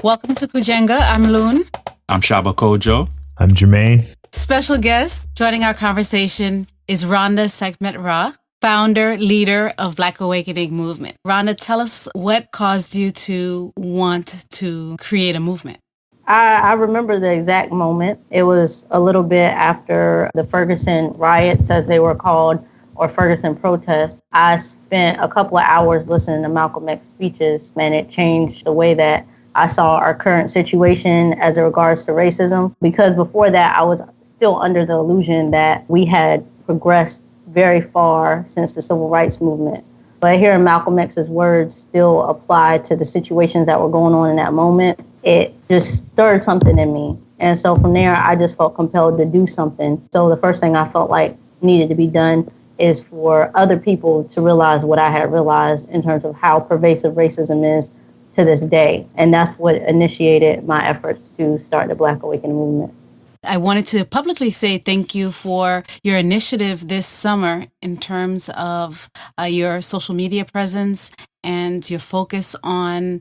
Welcome to Kujenga. I'm Loon. I'm Shaba Kojo. I'm Jermaine. Special guest joining our conversation is Rhonda Sekhmet-Ra, founder, leader of Black Awakening Movement. Rhonda, tell us what caused you to want to create a movement. I remember the exact moment. It was a little bit after the Ferguson riots, as they were called, or Ferguson protests. I spent a couple of hours listening to Malcolm X speeches, and it changed the way that I saw our current situation as it regards to racism. Because before that, I was still under the illusion that we had progressed very far since the Civil Rights Movement. But hearing Malcolm X's words still apply to the situations that were going on in that moment, it just stirred something in me. And so from there, I just felt compelled to do something. So the first thing I felt like needed to be done is for other people to realize what I had realized in terms of how pervasive racism is to this day. And that's what initiated my efforts to start the Black Awakening Movement. I wanted to publicly say thank you for your initiative this summer in terms of your social media presence and your focus on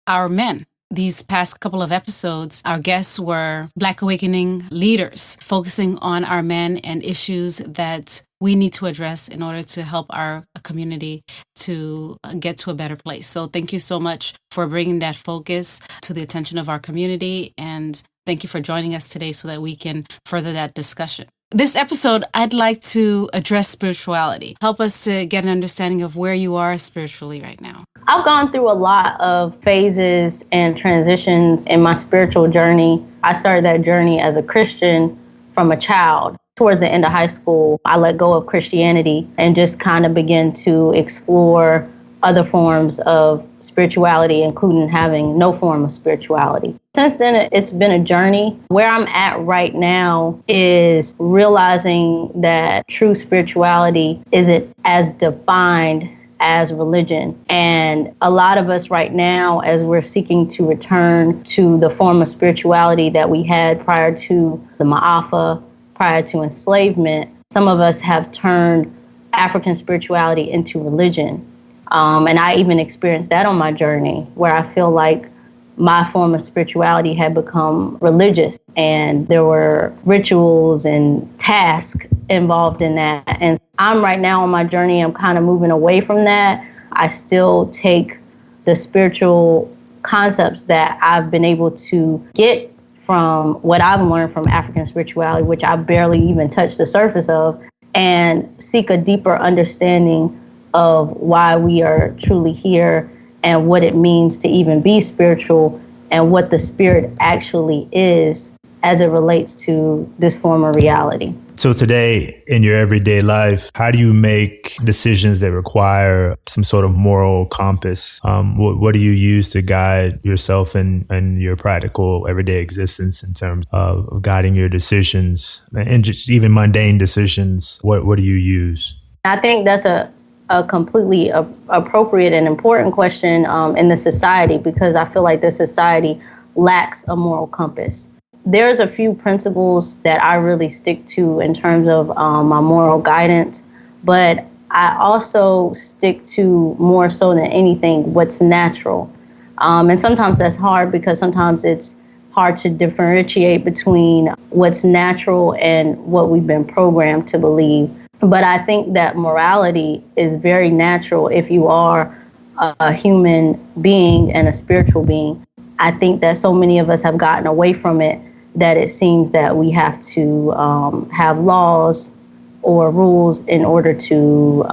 our men. These past couple of episodes, our guests were Black Awakening leaders focusing on our men and issues that we need to address in order to help our community to get to a better place. So thank you so much for bringing that focus to the attention of our community, and thank you for joining us today so that we can further that discussion. This episode, I'd like to address spirituality. Help us to get an understanding of where you are spiritually right now. I've gone through a lot of phases and transitions in my spiritual journey. I started that journey as a Christian from a child. Towards the end of high school, I let go of Christianity and just kind of began to explore other forms of spirituality, including having no form of spirituality. Since then, it's been a journey. Where I'm at right now is realizing that true spirituality isn't as defined as religion. And a lot of us right now, as we're seeking to return to the form of spirituality that we had prior to the Ma'afa, prior to enslavement, some of us have turned African spirituality into religion. And I even experienced that on my journey, where I feel like my form of spirituality had become religious, and there were rituals and tasks involved in that. And I'm right now on my journey, I'm kind of moving away from that. I still take the spiritual concepts that I've been able to get from what I've learned from African spirituality, which I barely even touched the surface of, and seek a deeper understanding of why we are truly here and what it means to even be spiritual and what the spirit actually is as it relates to this form of reality. So today, in your everyday life, how do you make decisions that require some sort of moral compass? What do you use to guide yourself and your practical everyday existence in terms of guiding your decisions and just even mundane decisions? What do you use? I think that's a completely appropriate and important question in the society, because I feel like the society lacks a moral compass. There's a few principles that I really stick to in terms of my moral guidance, but I also stick to, more so than anything, what's natural. And sometimes that's hard, because sometimes it's hard to differentiate between what's natural and what we've been programmed to believe. But I think that morality is very natural if you are a human being and a spiritual being. I think that so many of us have gotten away from it that it seems that we have to have laws or rules in order to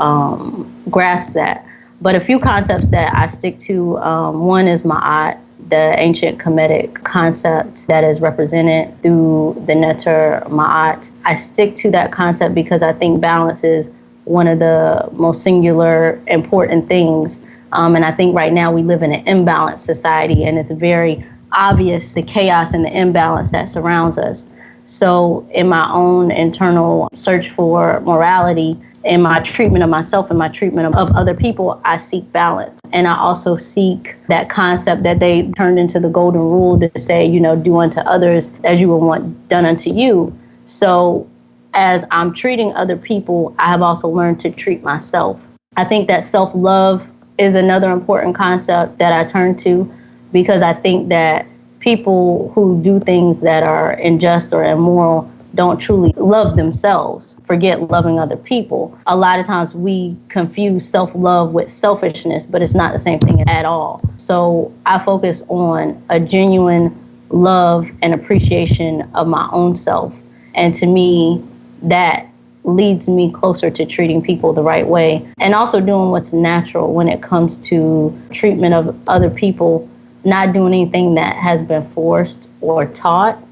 grasp that. But a few concepts that I stick to, one is Ma'at, the ancient Kemetic concept that is represented through the Neter Ma'at. I stick to that concept because I think balance is one of the most singular important things. And I think right now we live in an imbalanced society, and it's very obvious the chaos and the imbalance that surrounds us. So in my own internal search for morality, in my treatment of myself and my treatment of other people, I seek balance. And I also seek that concept that they turned into the golden rule to say, do unto others as you would want done unto you. So as I'm treating other people, I have also learned to treat myself. I think that self-love is another important concept that I turn to. because I think that people who do things that are unjust or immoral don't truly love themselves, forget loving other people. A lot of times we confuse self-love with selfishness, but it's not the same thing at all. So I focus on a genuine love and appreciation of my own self. And to me, that leads me closer to treating people the right way and also doing what's natural when it comes to treatment of other people, not doing anything that has been forced or taught.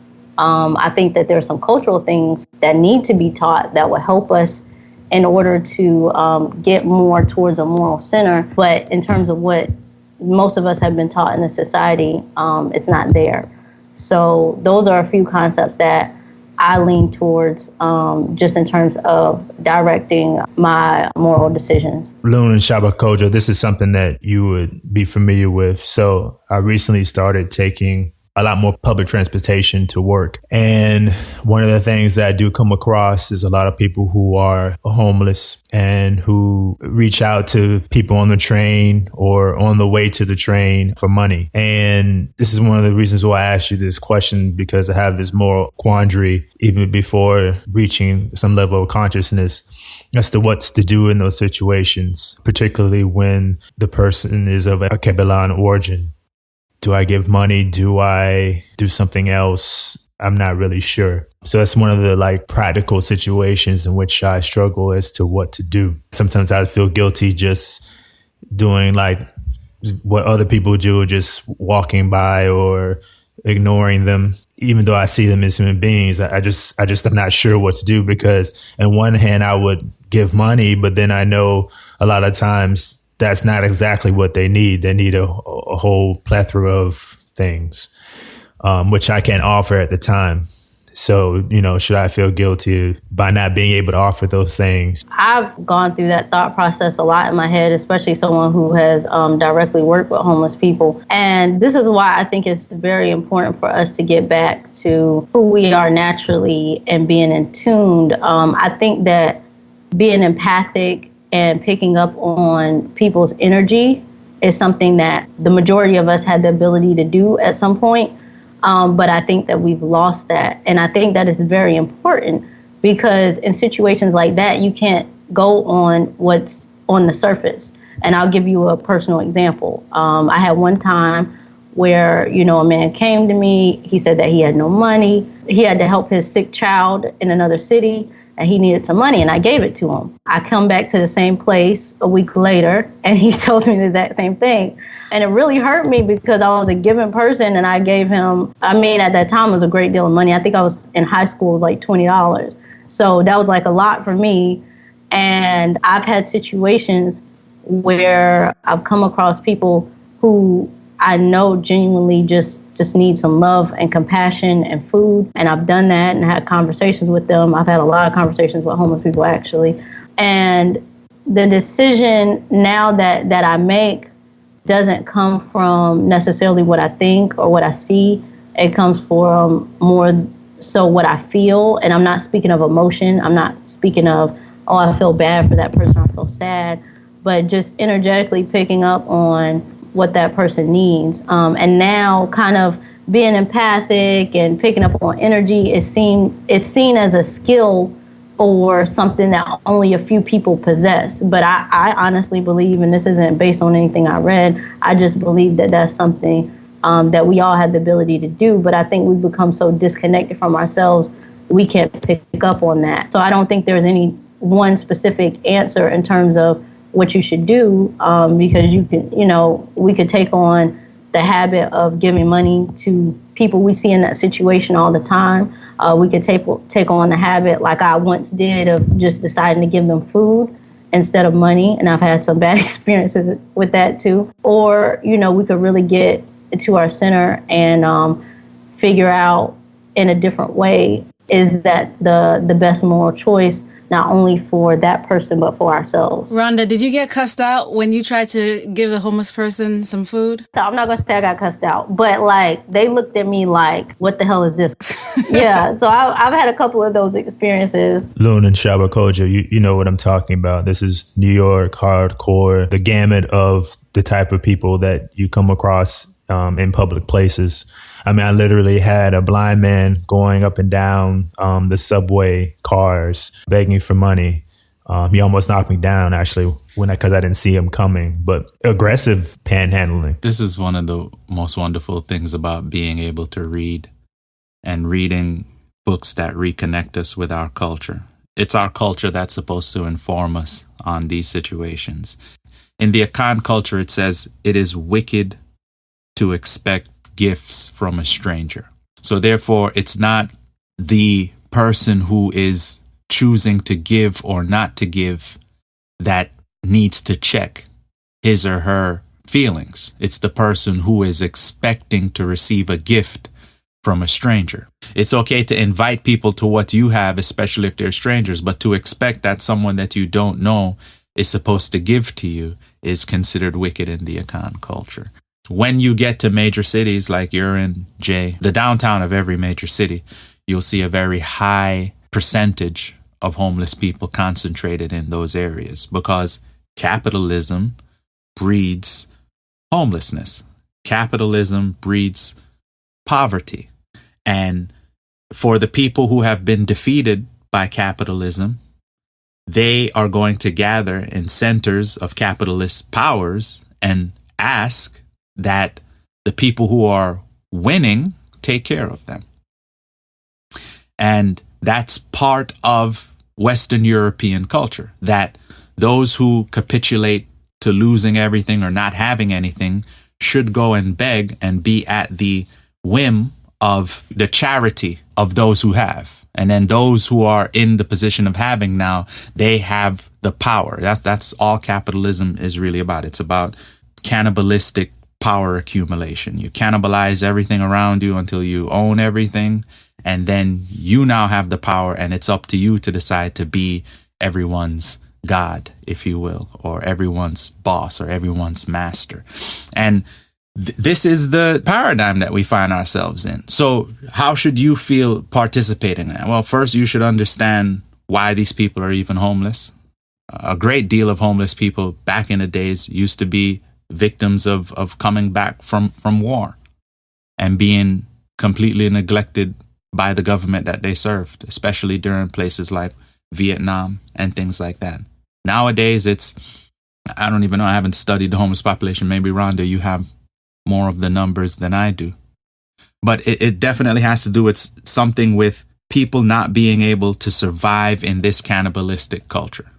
I think that there's some cultural things that need to be taught that will help us in order to get more towards a moral center. But in terms of what most of us have been taught in the society, it's not there. So those are a few concepts that I lean towards just in terms of directing my moral decisions. Loon and Shaba Kojo, this is something that you would be familiar with. So I recently started taking a lot more public transportation to work. And one of the things that I do come across is a lot of people who are homeless and who reach out to people on the train or on the way to the train for money. And this is one of the reasons why I asked you this question, because I have this moral quandary even before reaching some level of consciousness as to what's to do in those situations, particularly when the person is of Alkebu-Lan origin. Do I give money? Do I do something else? I'm not really sure. So that's one of the practical situations in which I struggle as to what to do. Sometimes I feel guilty just doing what other people do, just walking by or ignoring them, even though I see them as human beings. I just am not sure what to do, because on one hand I would give money, but then I know a lot of times that's not exactly what they need. They need a whole plethora of things, which I can't offer at the time. So, should I feel guilty by not being able to offer those things? I've gone through that thought process a lot in my head, especially someone who has directly worked with homeless people. And this is why I think it's very important for us to get back to who we are naturally and being in tune. I think that being empathic and picking up on people's energy is something that the majority of us had the ability to do at some point. But I think that we've lost that. And I think that is very important, because in situations like that, you can't go on what's on the surface. And I'll give you a personal example. I had one time where, a man came to me. He said that he had no money. He had to help his sick child in another city, and he needed some money, and I gave it to him. I come back to the same place a week later, and he tells me the exact same thing. And it really hurt me, because I was a giving person, and I gave him, at that time, it was a great deal of money. I think I was in high school, it was like $20. So that was a lot for me. And I've had situations where I've come across people who I know genuinely just need some love and compassion and food. And I've done that and had conversations with them. I've had a lot of conversations with homeless people, actually. And the decision now that I make doesn't come from necessarily what I think or what I see. It comes from more so what I feel. And I'm not speaking of emotion. I'm not speaking of, oh, I feel bad for that person, I feel sad. But just energetically picking up on what that person needs. And now kind of being empathic and picking up on energy is seen as a skill or something that only a few people possess. But I honestly believe, and this isn't based on anything I read, I just believe that that's something that we all have the ability to do. But I think we've become so disconnected from ourselves, we can't pick up on that. So I don't think there's any one specific answer in terms of what you should do, because you can, we could take on the habit of giving money to people we see in that situation all the time. We could take on the habit, like I once did, of just deciding to give them food instead of money. And I've had some bad experiences with that too. Or, we could really get to our center and figure out in a different way, is that the best moral choice, not only for that person, but for ourselves. Rhonda, did you get cussed out when you tried to give a homeless person some food? So I'm not going to say I got cussed out, but they looked at me like, what the hell is this? Yeah, so I've had a couple of those experiences. Loon and Shaba Kojo, you know what I'm talking about. This is New York, hardcore, the gamut of the type of people that you come across in public places. I mean, I literally had a blind man going up and down the subway cars begging for money. He almost knocked me down, actually, because I didn't see him coming. But aggressive panhandling. This is one of the most wonderful things about being able to read and reading books that reconnect us with our culture. It's our culture that's supposed to inform us on these situations. In the Akan culture, it says it is wicked to expect gifts from a stranger. So therefore, it's not the person who is choosing to give or not to give that needs to check his or her feelings. It's the person who is expecting to receive a gift from a stranger. It's okay to invite people to what you have, especially if they're strangers, but to expect that someone that you don't know is supposed to give to you is considered wicked in the Akan culture. When you get to major cities like you're in, Jay, the downtown of every major city, you'll see a very high percentage of homeless people concentrated in those areas because capitalism breeds homelessness. Capitalism breeds poverty. And for the people who have been defeated by capitalism, they are going to gather in centers of capitalist powers and ask that the people who are winning take care of them. And that's part of Western European culture, that those who capitulate to losing everything or not having anything should go and beg and be at the whim of the charity of those who have. And then those who are in the position of having now, they have the power. That's all capitalism is really about. It's about cannibalistic power accumulation. You cannibalize everything around you until you own everything. And then you now have the power, and it's up to you to decide to be everyone's God, if you will, or everyone's boss or everyone's master. And this is the paradigm that we find ourselves in. So how should you feel participating in that? Well, first, you should understand why these people are even homeless. A great deal of homeless people back in the days used to be victims of coming back from war and being completely neglected by the government that they served, especially during places like Vietnam and things like that. Nowadays, I don't even know, I haven't studied the homeless population. Maybe, Rhonda, you have more of the numbers than I do. But it definitely has to do with something with people not being able to survive in this cannibalistic culture.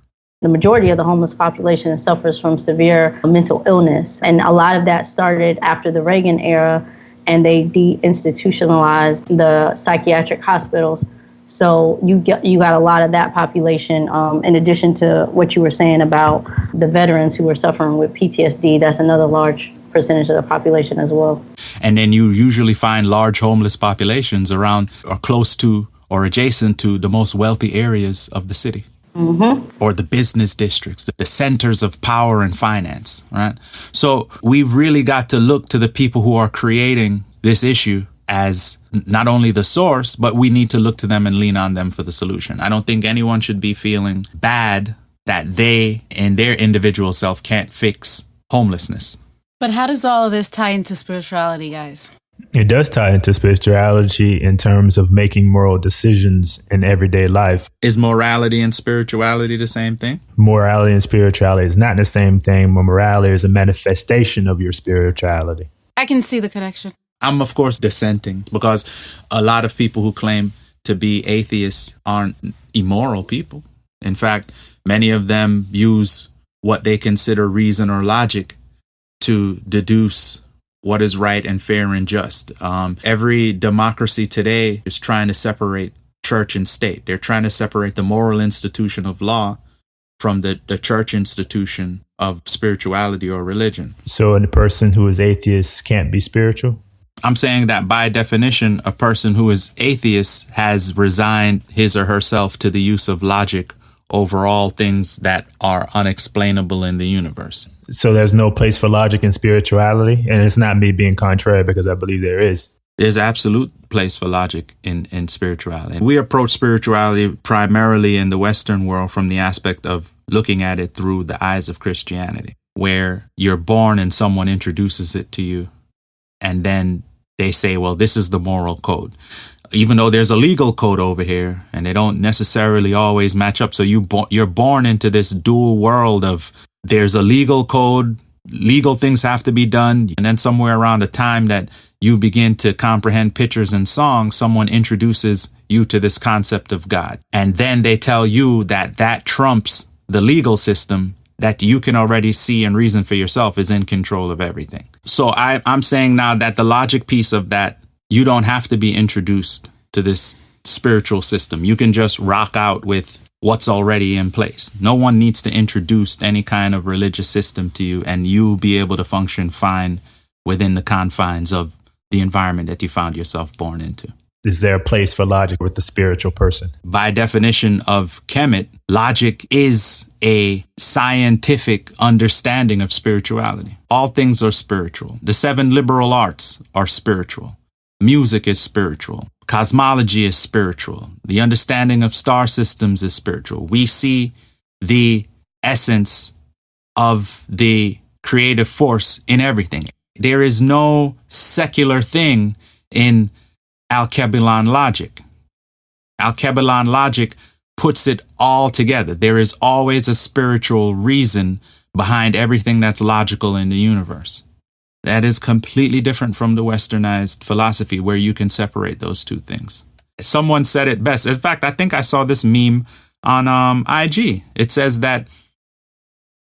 The majority of the homeless population suffers from severe mental illness. And a lot of that started after the Reagan era, and they deinstitutionalized the psychiatric hospitals. So you got a lot of that population, in addition to what you were saying about the veterans who were suffering with PTSD. That's another large percentage of the population as well. And then you usually find large homeless populations around or close to or adjacent to the most wealthy areas of the city. Mm-hmm. Or the business districts, the centers of power and finance, right? So we've really got to look to the people who are creating this issue as not only the source, but we need to look to them and lean on them for the solution. I don't think anyone should be feeling bad that they, in their individual self, can't fix homelessness. But how does all of this tie into spirituality, guys? It does tie into spirituality in terms of making moral decisions in everyday life. Is morality and spirituality the same thing? Morality and spirituality is not the same thing. Morality is a manifestation of your spirituality. I can see the connection. I'm, of course, dissenting because a lot of people who claim to be atheists aren't immoral people. In fact, many of them use what they consider reason or logic to deduce what is right and fair and just. Every democracy today is trying to separate church and state. They're trying to separate the moral institution of law from the church institution of spirituality or religion. So a person who is atheist can't be spiritual? I'm saying that by definition, a person who is atheist has resigned his or herself to the use of logic over all things that are unexplainable in the universe. So there's no place for logic in spirituality? And it's not me being contrary because I believe there is. There's absolute place for logic in spirituality. We approach spirituality primarily in the Western world from the aspect of looking at it through the eyes of Christianity, where you're born and someone introduces it to you. and then they say, well, this is the moral code. Even though there's a legal code over here, and they don't necessarily always match up. So you're born into this dual world of there's a legal code, legal things have to be done. And then somewhere around the time that you begin to comprehend pictures and songs, someone introduces you to this concept of God. And then they tell you that that trumps the legal system that you can already see and reason for yourself is in control of everything. So I'm saying now that the logic piece of that, you don't have to be introduced to this spiritual system. You can just rock out with what's already in place. No one needs to introduce any kind of religious system to you, and you'll be able to function fine within the confines of the environment that you found yourself born into. Is there a place for logic with the spiritual person? By definition of Kemet, logic is a scientific understanding of spirituality. All things are spiritual. The 7 liberal arts are spiritual. Music is spiritual. Cosmology is spiritual. The understanding of star systems is spiritual. We see the essence of the creative force in everything. There is no secular thing in Alkebu-Lan logic. Alkebu-Lan logic puts it all together. There is always a spiritual reason behind everything that's logical in the universe. That is completely different from the westernized philosophy where you can separate those two things. Someone said it best. In fact, I think I saw this meme on IG. It says that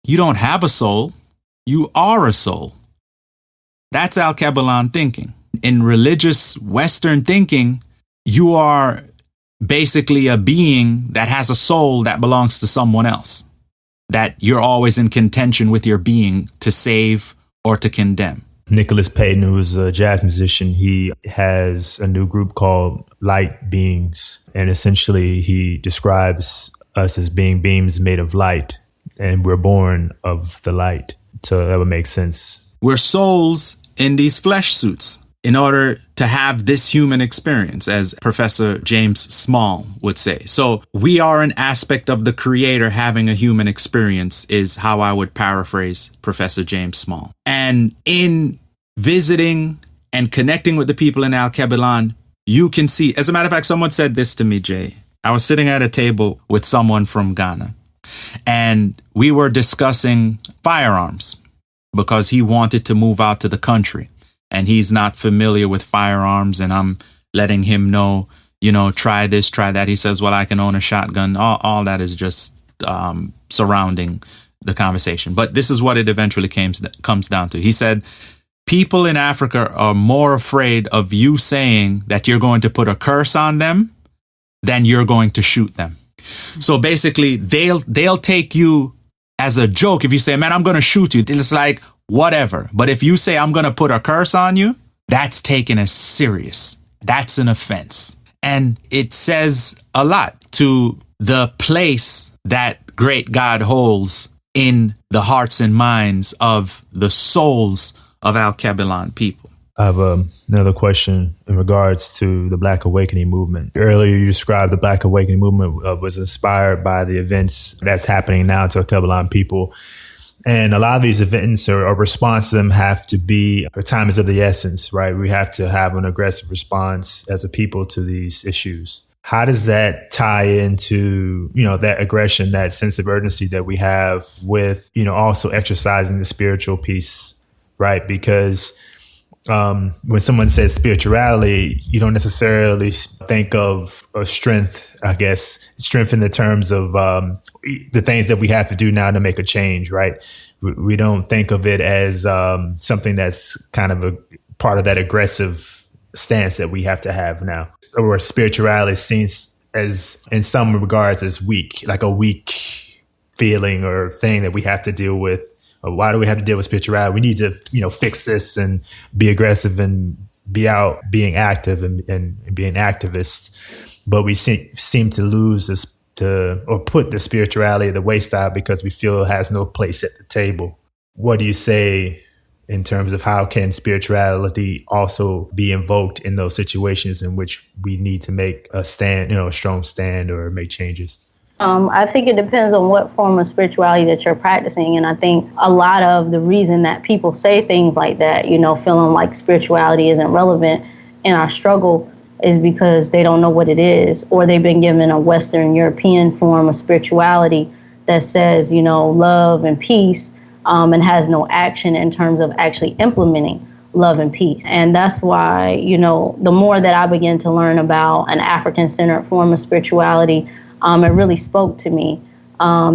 you don't have a soul, you are a soul. That's Alkebu-Lan thinking. In religious Western thinking, you are basically a being that has a soul that belongs to someone else, that you're always in contention with your being to save or to condemn. Nicholas Payton, who's a jazz musician, he has a new group called Light Beings. And essentially, he describes us as being beings made of light, and we're born of the light. So that would make sense. We're souls in these flesh suits in order to have this human experience, as Professor James Small would say. So we are an aspect of the Creator having a human experience, is how I would paraphrase Professor James Small. And in visiting and connecting with the people in Alkebu-Lan, you can see, as a matter of fact, someone said this to me, Jay. I was sitting at a table with someone from Ghana, and we were discussing firearms because he wanted to move out to the country. And he's not familiar with firearms, and I'm letting him know, try this, try that. He says, well, I can own a shotgun. All that is just surrounding the conversation. But this is what it eventually comes down to. He said, people in Africa are more afraid of you saying that you're going to put a curse on them than you're going to shoot them. So basically, they'll take you as a joke. If you say, man, I'm going to shoot you, it's like, whatever. But if you say I'm going to put a curse on you, that's taken as serious. That's an offense. And it says a lot to the place that great God holds in the hearts and minds of the souls of Alkebu-Lan people. I have another question in regards to the Black Awakening movement. Earlier, you described the Black Awakening movement was inspired by the events that's happening now to Alkebu-Lan people. And a lot of these events or response to them have to be, or time is of the essence, right? We have to have an aggressive response as a people to these issues. How does that tie into, that aggression, that sense of urgency that we have with, also exercising the spiritual piece, right? Because when someone says spirituality, you don't necessarily think of strength, I guess, strength in the terms of the things that we have to do now to make a change, right? We don't think of it as something that's kind of a part of that aggressive stance that we have to have now. Or spirituality seems as, in some regards, as weak, like a weak feeling or thing that we have to deal with. Why do we have to deal with spirituality? We need to, fix this and be aggressive and be out being active and being activists. But we seem to lose this or put the spirituality at the wayside because we feel it has no place at the table. What do you say in terms of how can spirituality also be invoked in those situations in which we need to make a stand, a strong stand or make changes? I think it depends on what form of spirituality that you're practicing. And I think a lot of the reason that people say things like that, you know, feeling like spirituality isn't relevant in our struggle is because they don't know what it is, or they've been given a Western European form of spirituality that says, you know, love and peace, and has no action in terms of actually implementing love and peace. And that's why, you know, the more that I begin to learn about an African-centered form of spirituality, it really spoke to me,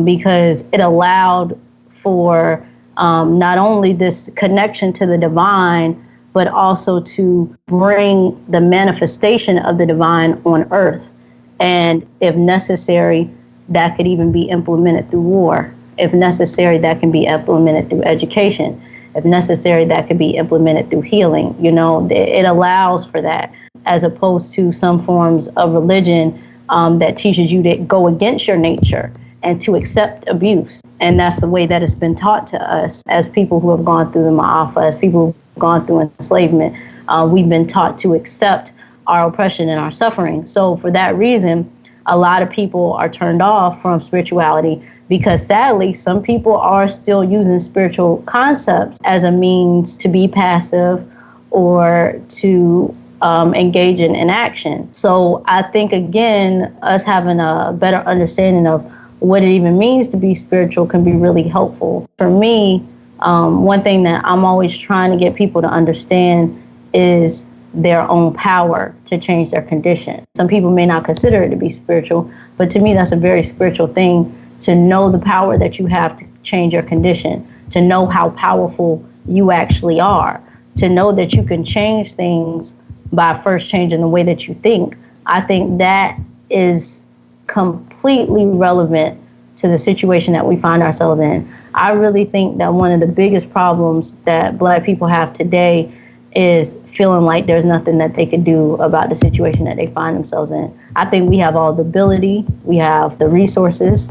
because it allowed for not only this connection to the divine, but also to bring the manifestation of the divine on earth. And if necessary, that could even be implemented through war. If necessary, that can be implemented through education. If necessary, that could be implemented through healing. You know, it allows for that, as opposed to some forms of religion that teaches you to go against your nature and to accept abuse. And that's the way that it's been taught to us as people who have gone through the Ma'afa, as people who've gone through enslavement. We've been taught to accept our oppression and our suffering. So for that reason, a lot of people are turned off from spirituality, because sadly, some people are still using spiritual concepts as a means to be passive or to engage in inaction. So I think, again, us having a better understanding of what it even means to be spiritual can be really helpful. For me, one thing that I'm always trying to get people to understand is their own power to change their condition. Some people may not consider it to be spiritual, but to me, that's a very spiritual thing, to know the power that you have to change your condition, to know how powerful you actually are, to know that you can change things by first changing the way that you think. I think that is completely relevant to the situation that we find ourselves in. I really think that one of the biggest problems that Black people have today is feeling like there's nothing that they can do about the situation that they find themselves in. I think we have all the ability, we have the resources,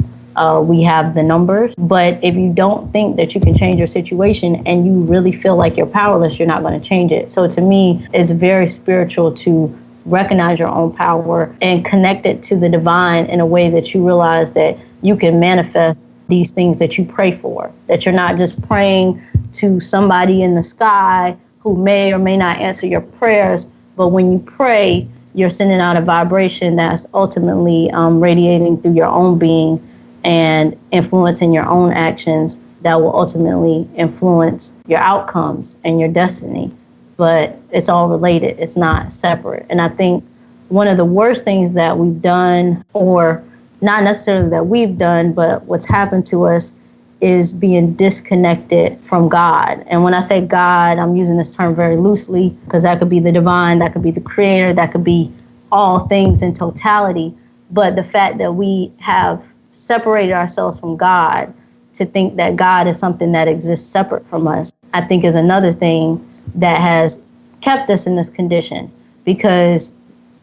we have the numbers, but if you don't think that you can change your situation and you really feel like you're powerless, you're not going to change it. So to me, it's very spiritual to recognize your own power and connect it to the divine in a way that you realize that you can manifest these things that you pray for, that you're not just praying to somebody in the sky who may or may not answer your prayers, but when you pray, you're sending out a vibration that's ultimately radiating through your own being and influencing your own actions that will ultimately influence your outcomes and your destiny. But it's all related. It's not separate. And I think one of the worst things that we've done, or not necessarily that we've done, but what's happened to us, is being disconnected from God. And when I say God, I'm using this term very loosely, because that could be the divine, that could be the creator, that could be all things in totality. But the fact that we have separated ourselves from God to think that God is something that exists separate from us, I think is another thing that has kept us in this condition, because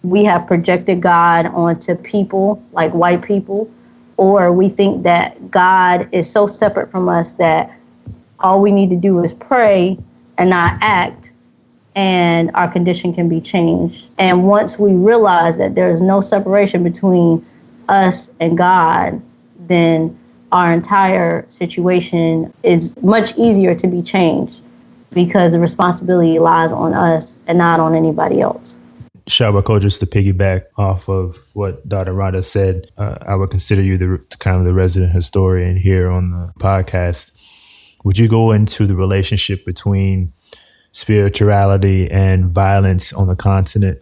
we have projected God onto people like white people, or we think that God is so separate from us that all we need to do is pray and not act, and our condition can be changed. And once we realize that there is no separation between us and God, then our entire situation is much easier to be changed, because the responsibility lies on us and not on anybody else. Shabako, just to piggyback off of what Dr. Rhonda said, I would consider you the kind of the resident historian here on the podcast. Would you go into the relationship between spirituality and violence on the continent,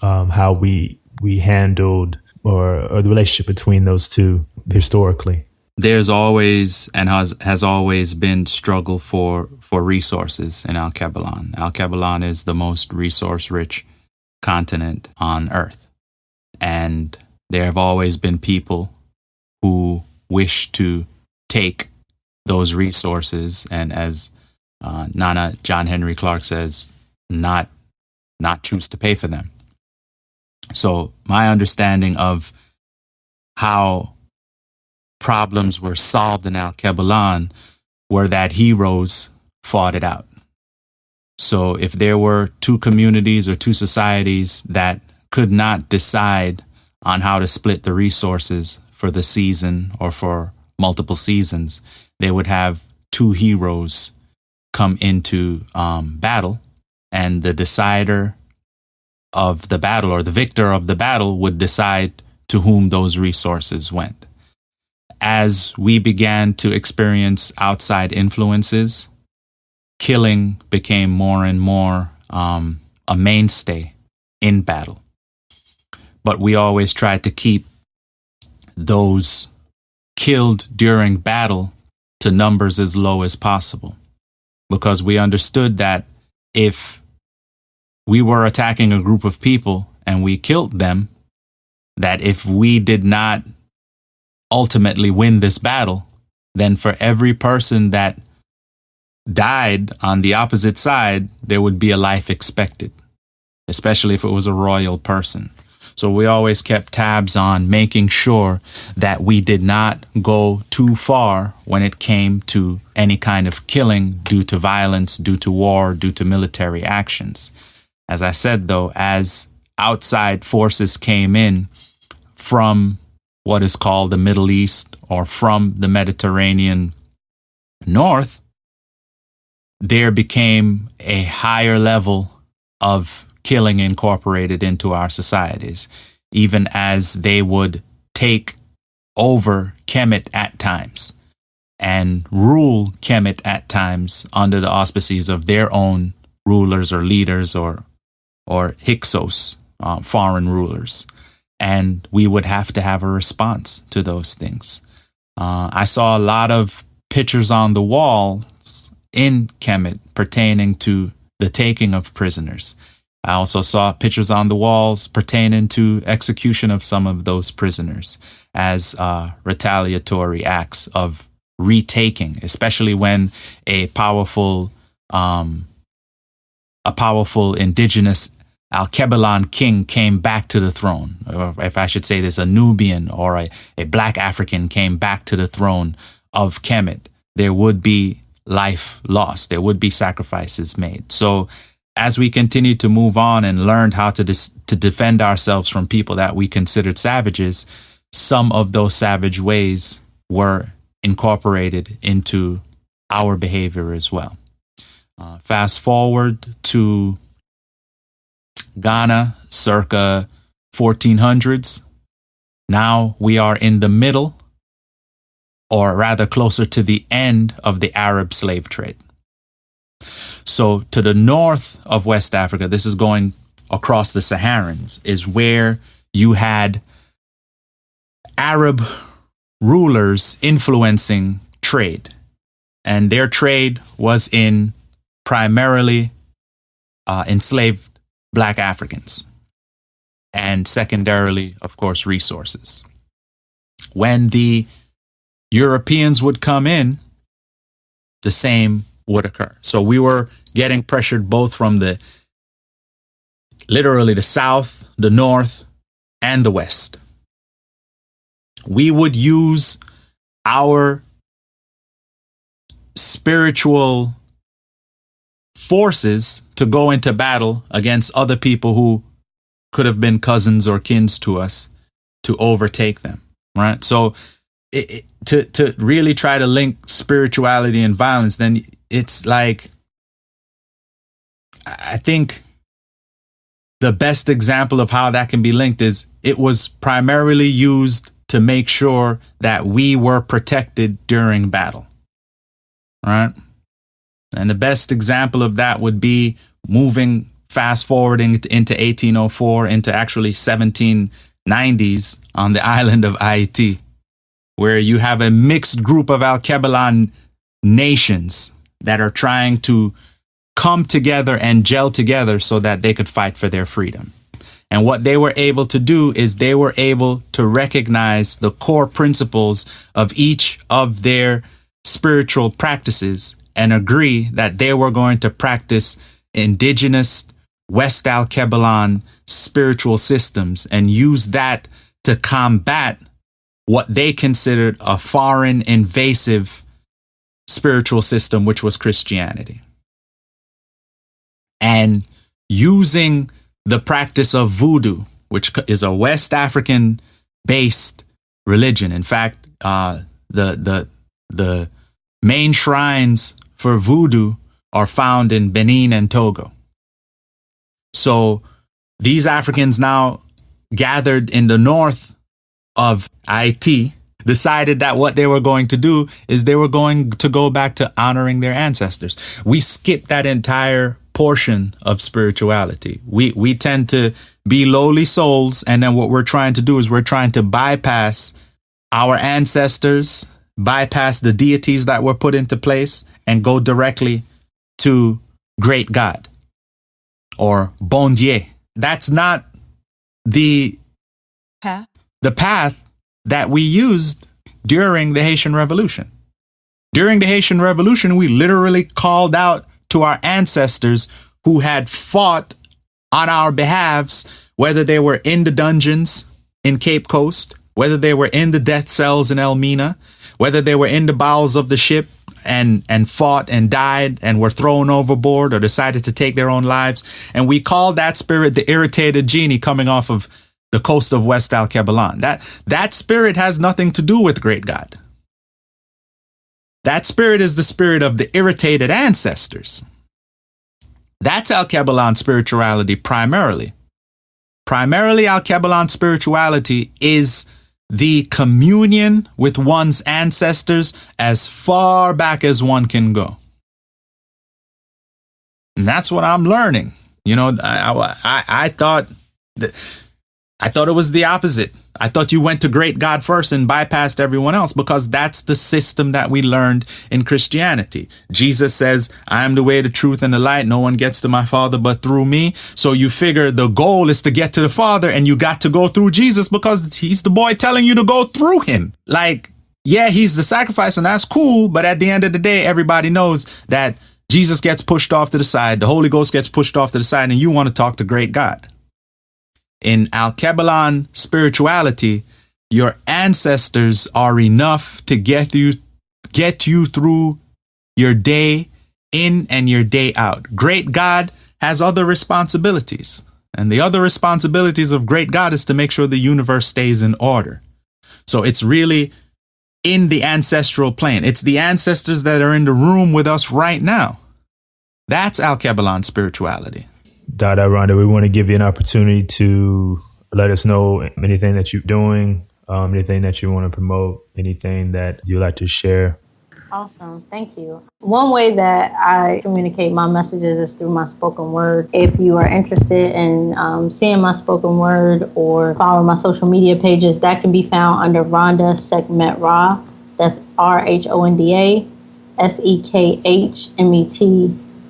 how we handled or the relationship between those two historically? There's always and has always been struggle for resources in Alkebu-Lan. Alkebu-Lan is the most resource-rich continent on Earth. And there have always been people who wish to take those resources and, as Nana John Henry Clark says, not choose to pay for them. So my understanding of how problems were solved in Alkebu-Lan were that heroes fought it out. So if there were two communities or two societies that could not decide on how to split the resources for the season or for multiple seasons, they would have two heroes come into battle, and the decider of the battle, or the victor of the battle, would decide to whom those resources went. As we began to experience outside influences, killing became more and more a mainstay in battle. But we always tried to keep those killed during battle to numbers as low as possible, because we understood that if we were attacking a group of people and we killed them, that if we did not ultimately win this battle, then for every person that died on the opposite side, there would be a life expected, especially if it was a royal person. So we always kept tabs on making sure that we did not go too far when it came to any kind of killing due to violence, due to war, due to military actions. As I said, though, as outside forces came in from what is called the Middle East or from the Mediterranean north, there became a higher level of killing incorporated into our societies, even as they would take over Kemet at times and rule Kemet at times under the auspices of their own rulers or leaders or Hyksos, foreign rulers. And we would have to have a response to those things. I saw a lot of pictures on the walls in Kemet pertaining to the taking of prisoners. I also saw pictures on the walls pertaining to execution of some of those prisoners as retaliatory acts of retaking, especially when a powerful indigenous Alkebu-Lan king came back to the throne, or if I should say this, a Nubian or a black African came back to the throne of Kemet. There would be life lost. There would be sacrifices made. So as we continued to move on and learned how to defend ourselves from people that we considered savages, some of those savage ways were incorporated into our behavior as well. Fast forward to Ghana, circa 1400s. Now we are in the middle, or rather closer to the end of the Arab slave trade. So to the north of West Africa, this is going across the Saharans, is where you had Arab rulers influencing trade. And their trade was in primarily enslaved Black Africans, and secondarily, of course, resources. When the Europeans would come in, the same would occur. So we were getting pressured both from literally the south, the north, and the west. We would use our spiritual forces to go into battle against other people who could have been cousins or kins to us, to overtake them, right? So to really try to link spirituality and violence, then it's like, I think the best example of how that can be linked is it was primarily used to make sure that we were protected during battle, right? And the best example of that would be moving fast forwarding into 1804 into actually 1790s on the island of Haiti, where you have a mixed group of Alkebu-Lan nations that are trying to come together and gel together so that they could fight for their freedom. And what they were able to do is they were able to recognize the core principles of each of their spiritual practices and agree that they were going to practice indigenous West Alkebu-Lan spiritual systems and use that to combat what they considered a foreign invasive spiritual system, which was Christianity. And using the practice of voodoo, which is a West African based religion. In fact, the main shrines for voodoo are found in Benin and Togo. So these Africans now gathered in the north of Haiti decided that what they were going to do is they were going to go back to honoring their ancestors. We skip that entire portion of spirituality. We tend to be lowly souls, and then what we're trying to do is we're trying to bypass our ancestors, bypass the deities that were put into place, and go directly to great God or bon Dieu. That's not the path that we used during the Haitian Revolution. During the Haitian Revolution, we literally called out to our ancestors who had fought on our behalves, whether they were in the dungeons in Cape Coast, whether they were in the death cells in Elmina, whether they were in the bowels of the ship and fought and died and were thrown overboard or decided to take their own lives. And we called that spirit the irritated genie coming off of the coast of West Alkebu-Lan. That spirit has nothing to do with great God. That spirit is the spirit of the irritated ancestors. That's Alkebu-Lan spirituality primarily. Primarily, Alkebu-Lan spirituality is the communion with one's ancestors as far back as one can go. And that's what I'm learning. You know, I thought it was the opposite. I thought you went to great God first and bypassed everyone else, because that's the system that we learned in Christianity. Jesus says, I am the way, the truth, and the light. No one gets to my Father but through me. So you figure the goal is to get to the Father, and you got to go through Jesus because he's the boy telling you to go through him. Like, yeah, he's the sacrifice, and that's cool. But at the end of the day, everybody knows that Jesus gets pushed off to the side. The Holy Ghost gets pushed off to the side, and you want to talk to great God. In Alkebu-Lan spirituality, your ancestors are enough to get you through your day in and your day out. Great God has other responsibilities. And the other responsibilities of great God is to make sure the universe stays in order. So it's really in the ancestral plane. It's the ancestors that are in the room with us right now. That's Alkebu-Lan spirituality. Dada Rhonda, we want to give you an opportunity to let us know anything that you're doing, anything that you want to promote, anything that you'd like to share. Awesome. Thank you. One way that I communicate my messages is through my spoken word. If you are interested in seeing my spoken word or follow my social media pages, that can be found under Rhonda Sekhmet-Ra. That's RHONDA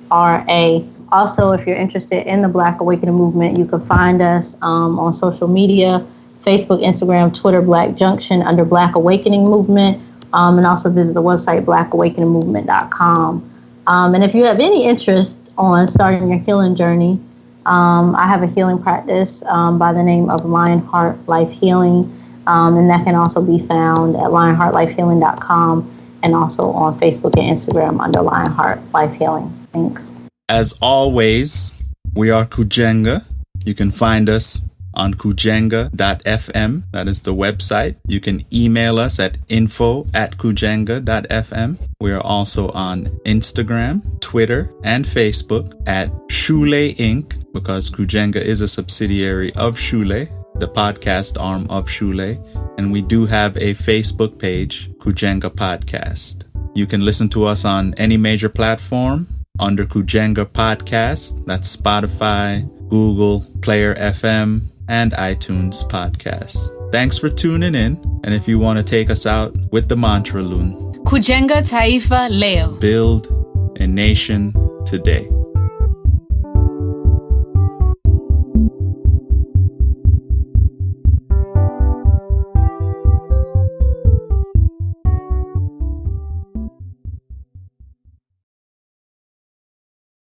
SEKHMETRA. Also, if you're interested in the Black Awakening Movement, you can find us on social media, Facebook, Instagram, Twitter, Black Junction under Black Awakening Movement, and also visit the website, blackawakeningmovement.com. And if you have any interest on starting your healing journey, I have a healing practice by the name of Lionheart Life Healing, and that can also be found at lionheartlifehealing.com and also on Facebook and Instagram under Lionheart Life Healing. Thanks. As always, we are Kujenga. You can find us on kujenga.fm. That is the website. You can email us at info@kujenga.fm. We are also on Instagram, Twitter, and Facebook at Shule Inc. because Kujenga is a subsidiary of Shule, the podcast arm of Shule. And we do have a Facebook page, Kujenga Podcast. You can listen to us on any major platform under Kujenga Podcast. That's Spotify, Google, Player FM, and iTunes Podcasts. Thanks for tuning in. And if you want to take us out with the mantra, Lun. Kujenga Taifa Leo. Build a nation today.